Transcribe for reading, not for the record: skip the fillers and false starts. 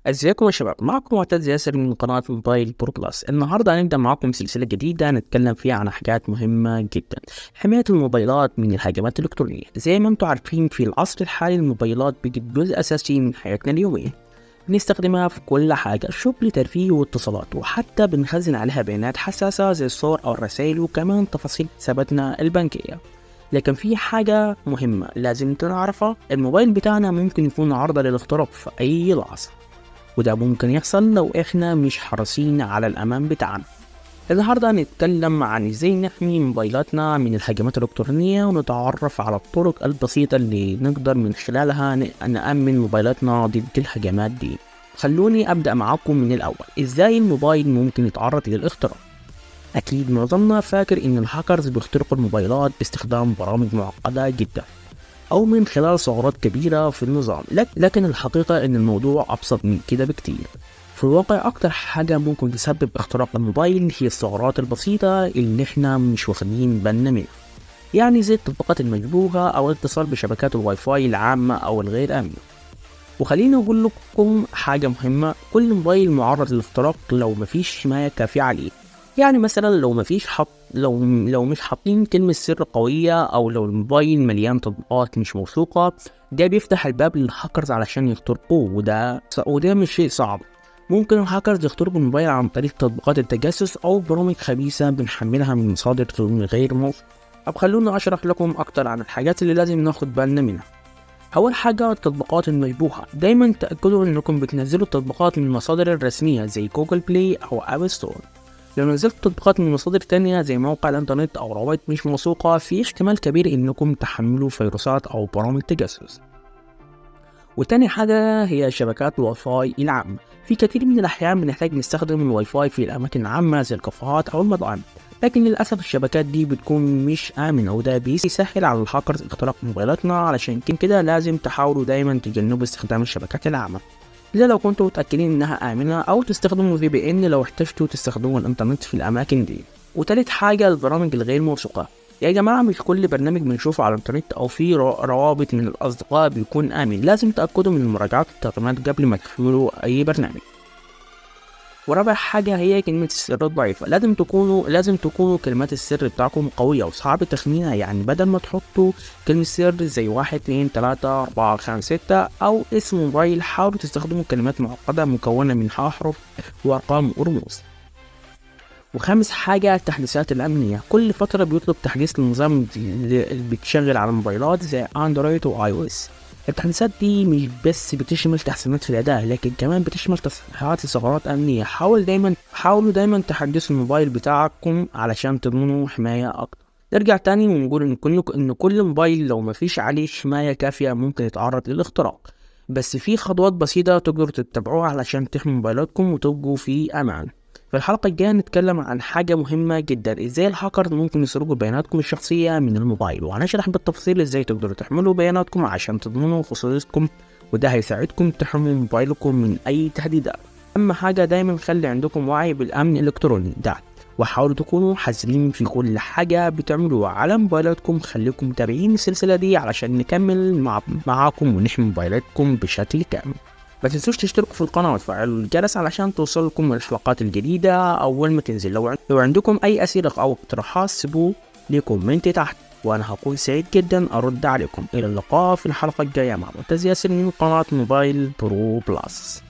ازيكم يا شباب، معكم معتز ياسر من قناة موبايل برو بلس. النهاردة هنبدأ معكم سلسلة جديدة نتكلم فيها عن حاجات مهمة جدا. حماية الموبايلات من الهجمات الإلكترونية. زي ما انتم عارفين في العصر الحالي الموبايلات بقت جزء أساسي من حياتنا اليومية. بنستخدمها في كل حاجة، شغل، ترفيه واتصالات، وحتى بنخزن عليها بيانات حساسة زي الصور أو الرسائل، وكمان تفاصيل حساباتنا البنكية. لكن في حاجة مهمة لازم نعرفها، الموبايل بتاعنا ممكن يكون عرضة للاختراق في أي لحظة، وده ممكن يحصل لو احنا مش حريصين على الامان بتاعنا. النهارده هنتكلم عن ازاي نحمي موبايلاتنا من الهجمات الالكترونيه، ونتعرف على الطرق البسيطه اللي نقدر من خلالها نأمن موبايلاتنا ضد الهجمات دي. خلوني ابدا معاكم من الاول، ازاي الموبايل ممكن يتعرض للاختراق. اكيد معظمنا فاكر ان الهاكرز بيخترقوا الموبايلات باستخدام برامج معقده جدا أو من خلال ثغرات كبيرة في النظام، لكن الحقيقة إن الموضوع أبسط من كده بكتير. في الواقع أكتر حاجة ممكن تسبب اختراق الموبايل هي الثغرات البسيطة اللي إحنا مش واخدين بالنا منها، يعني زي التطبيقات المشبوهة أو الاتصال بشبكات الواي فاي العامة أو الغير آمنة. وخليني أقول لكم حاجة مهمة، كل موبايل معرض للاختراق لو مفيش حماية كافية عليه. يعني مثلا لو مش حاطين كلمة سر قوية، أو لو الموبايل مليان تطبيقات مش موثوقة، ده بيفتح الباب للهاكرز علشان يخترقوه، وده مش شيء صعب. ممكن الهاكرز يخترقوا الموبايل عن طريق تطبيقات التجسس أو برامج خبيثة بنحملها من مصادر غير موثوقة. طب خلونا أشرح لكم أكتر عن الحاجات اللي لازم ناخد بالنا منها. أول حاجة، التطبيقات المشبوهة. دايما تأكدوا إنكم بتنزلوا التطبيقات من المصادر الرسمية زي جوجل بلاي أو أب ستور. لو نزلت تطبيقات من مصادر تانية زي موقع الانترنت أو روابط مش موثوقة، في احتمال كبير إنكم تحملوا فيروسات أو برامج تجسس. وتاني حاجة هي شبكات الواي فاي العامة. في كثير من الأحيان بنحتاج نستخدم الواي فاي في الأماكن العامة زي الكافيهات أو المطاعم، لكن للأسف الشبكات دي بتكون مش آمنة، وده بيسهل على الهاكرز اختراق موبايلاتنا. علشان كده لازم تحاولوا دايما تجنبوا استخدام الشبكات العامة، إلا لو كنتوا متأكدين إنها آمنة، أو تستخدموا VPN لو احتجتوا تستخدموا الإنترنت في الأماكن دي. وتالت حاجة، البرامج الغير موثوقة. يا جماعة، مش كل برنامج بنشوفه على الإنترنت أو في روابط من الأصدقاء بيكون آمن. لازم تأكدوا من مراجعة التقييمات قبل ما تحملوا أي برنامج. ورابع حاجة هي كلمة السر الضعيفة. لازم تكونوا كلمات السر بتاعكم قوية وصعب تخمينها، يعني بدل ما تحطوا كلمة سر زي 1 2 3 4 5 6 أو اسم موبايل، حاولوا تستخدموا كلمات معقدة مكونة من أحرف وأرقام ورموز. وخامس حاجة، التحديثات الأمنية. كل فترة بيطلب تحديث للنظام اللي بتشغل على الموبايلات زي أندرويد وآي أو إس. التحديثات دي مش بس بتشمل تحسينات في الأداء، لكن كمان بتشمل تصحيحات لثغرات أمنية. حاولوا دايما تحدثوا الموبايل بتاعكم علشان تضمنوا حماية أكتر. نرجع تاني ونقول إن كل موبايل لو مفيش عليه حماية كافية ممكن يتعرض للاختراق، بس في خطوات بسيطة تقدروا تتبعوها علشان تحموا موبايلاتكم وتبقوا في أمان. في الحلقة الجاية نتكلم عن حاجة مهمة جدا، ازاي الهاكرز ممكن يسرقوا بياناتكم الشخصية من الموبايل، وهنشرح بالتفصيل ازاي تقدروا تحملوا بياناتكم عشان تضمنوا خصوصيتكم، وده هيساعدكم تحموا موبايلكم من اي تهديدات. اهم حاجة، دايما خلي عندكم وعي بالامن الالكتروني ده، وحاولوا تكونوا حذرين في كل حاجة بتعملوها على موبايلاتكم. خليكم متابعين السلسلة دي علشان نكمل معاكم ونحمي موبايلاتكم بشكل كامل. ما تنسوش تشتركوا في القناة وتفعلوا الجرس علشان توصلكم الحلقات الجديدة أول ما تنزل. لو عندكم أي أسئلة أو اقتراحات سيبوا لي كومنت تحت، وأنا هكون سعيد جدا أرد عليكم. إلى اللقاء في الحلقة الجاية مع معتز ياسر من قناة موبايل برو بلس.